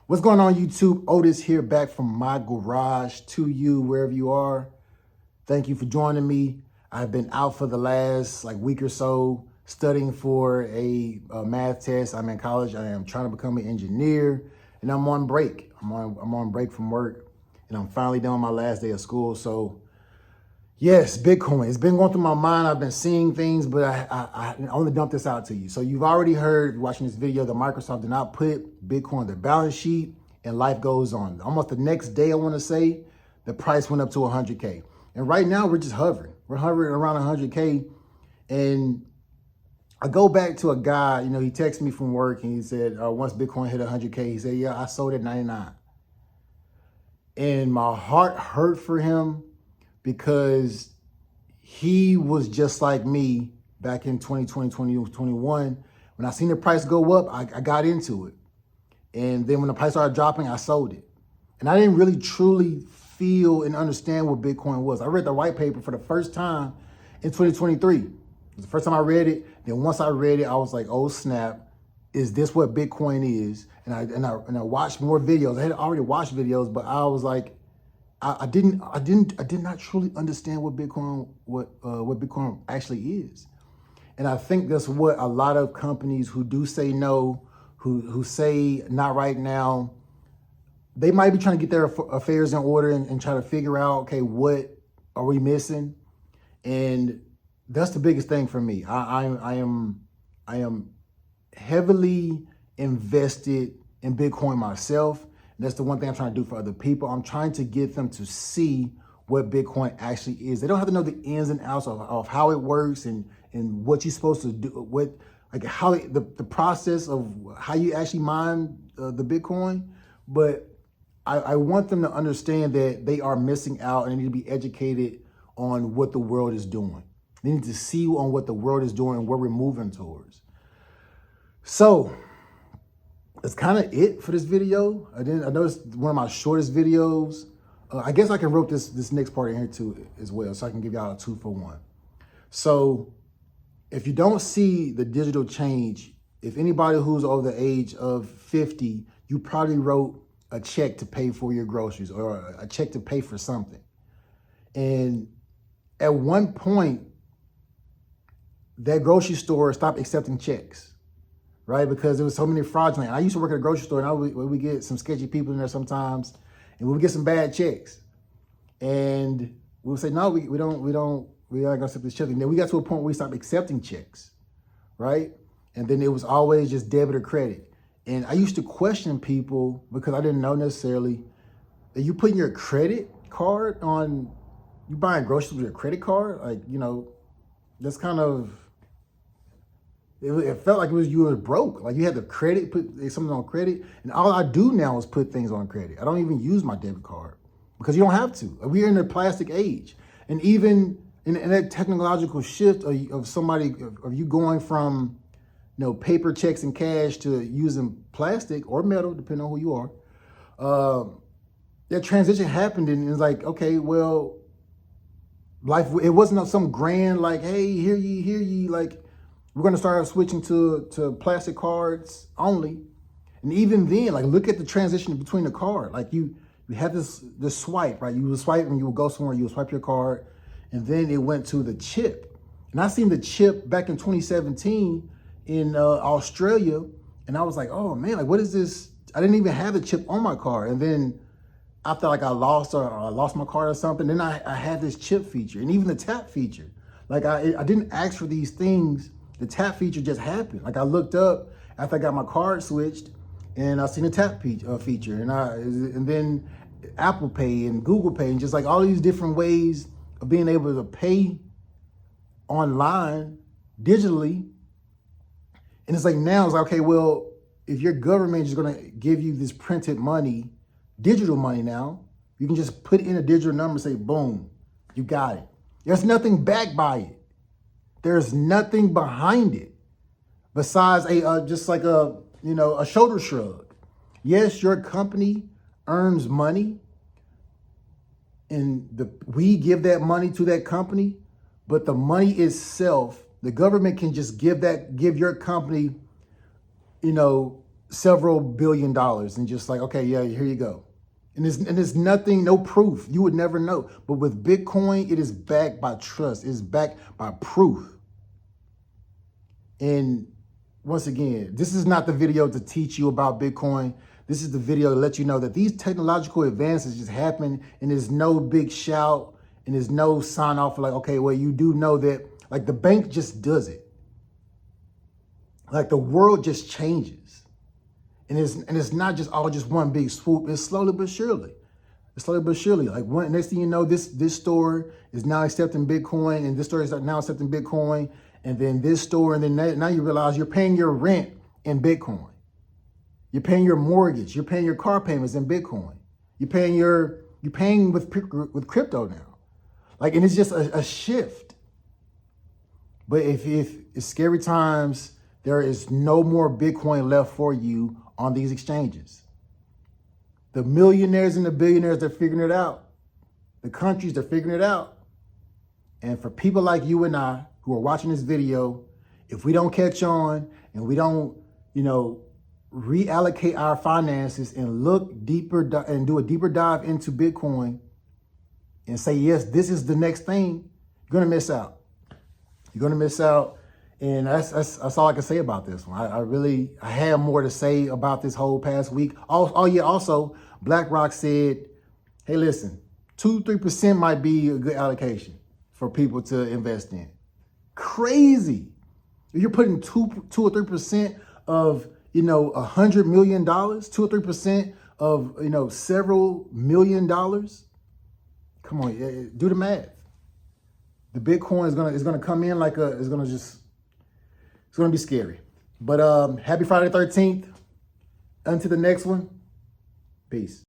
What's going on, YouTube? Otis here, back from my garage to you, wherever you are. Thank you for joining me. I've been out for the last week or so studying for a math test. I'm in college. I am trying to become an engineer, and I'm on break. I'm on break from work, and I'm finally done my last day of school. So yes, Bitcoin. It's been going through my mind. I've been seeing things, but I only dumped this out to you. So you've already heard, watching this video, that Microsoft did not put Bitcoin on their balance sheet, and life goes on. Almost the next day, I want to say, the price went up to 100K. And right now, we're just hovering. We're hovering around 100K. And I go back to a guy, he texted me from work, and he said, once Bitcoin hit 100K, he said, yeah, I sold at 99. And my heart hurt for him, because he was just like me back in 2020, 2021. When I seen the price go up, I got into it. And then when the price started dropping, I sold it. And I didn't really truly feel and understand what Bitcoin was. I read the white paper for the first time in 2023. It was the first time I read it. Then once I read it, I was like, oh snap, is this what Bitcoin is? And I watched more videos. I had already watched videos, but I was like, I did not truly understand what Bitcoin actually is. And I think that's what a lot of companies who do say no, who say not right now, they might be trying to get their affairs in order and try to figure out, okay, what are we missing? And that's the biggest thing for me. I am heavily invested in Bitcoin myself. And that's the one thing I'm trying to do for other people. I'm trying to get them to see what Bitcoin actually is. They don't have to know the ins and outs of how it works and what you're supposed to do, the process of how you actually mine the Bitcoin. But I want them to understand that they are missing out, and they need to be educated on what the world is doing. They need to see on what the world is doing and where we're moving towards. So that's kind of it for this video. I know it's one of my shortest videos. I guess I can rope this next part in here too as well, so I can give y'all a 2-for-1. So if you don't see the digital change, if anybody who's over the age of 50, you probably wrote a check to pay for your groceries or a check to pay for something. And at one point, that grocery store stopped accepting checks, right? Because there was so many fraudulent. I used to work at a grocery store, and we get some sketchy people in there sometimes, and we would get some bad checks. And we would say, no, we aren't gonna accept this check. And then we got to a point where we stopped accepting checks, right? And then it was always just debit or credit. And I used to question people because I didn't know necessarily that you putting your credit card on, you buying groceries with your credit card, that's kind of, it felt like you were broke. Like you had the credit, put something on credit. And all I do now is put things on credit. I don't even use my debit card because you don't have to. We're in a plastic age. And even in that technological shift of you going from, paper checks and cash to using plastic or metal, depending on who you are, that transition happened. And it's like, okay, well, life, it wasn't some grand, hey, hear ye, we're going to start switching to plastic cards only. And even then, look at the transition between the card. You had this swipe, right? You would swipe and you would go somewhere, you would swipe your card, and then it went to the chip. And I seen the chip back in 2017 in Australia, and I was like, oh man, what is this? I didn't even have the chip on my card. And then I felt like I lost my card or something. Then I had this chip feature, and even the tap feature. I didn't ask for these things. The tap feature just happened. I looked up after I got my card switched, and I seen the tap feature, and then Apple Pay and Google Pay, and just all these different ways of being able to pay online digitally. And it's now it's okay, well, if your government is going to give you this printed money, digital money now, you can just put in a digital number and say, boom, you got it. There's nothing backed by it. There's nothing behind it besides a shoulder shrug. Yes, your company earns money, and we give that money to that company, but the money itself, the government can just give your company, several billion dollars and just like, okay, yeah, here you go. And there's nothing, no proof. You would never know. But with Bitcoin, it is backed by trust. It's backed by proof. And once again, this is not the video to teach you about Bitcoin. This is the video to let you know that these technological advances just happen, and there's no big shout and there's no sign off like, okay, well, you do know that, like, the bank just does it. Like, the world just changes. And it's not just all just one big swoop. It's slowly but surely. It's slowly but surely. Like, next thing you know, this store is now accepting Bitcoin, and this store is now accepting Bitcoin, and then this store, and then now you realize you're paying your rent in Bitcoin. You're paying your mortgage. You're paying your car payments in Bitcoin. You're paying with crypto now. Like, and it's just a shift. But if it's scary times, there is no more Bitcoin left for you on these exchanges. The millionaires and the billionaires, they're figuring it out. The countries, they're figuring it out. And for people like you and I who are watching this video, if we don't catch on and we don't, reallocate our finances and look deeper and do a deeper dive into Bitcoin and say, yes, this is the next thing, you're going to miss out. You're going to miss out. And that's all I can say about this one. I have more to say about this whole past week. Also, BlackRock said, hey, listen, 2-3% might be a good allocation for people to invest in. Crazy. If you're putting 2 or 3% of, $100 million, 2 or 3% of, several $million. Come on, do the math. The Bitcoin is gonna come in like it's gonna be scary. But happy Friday the 13th. Until the next one. Peace.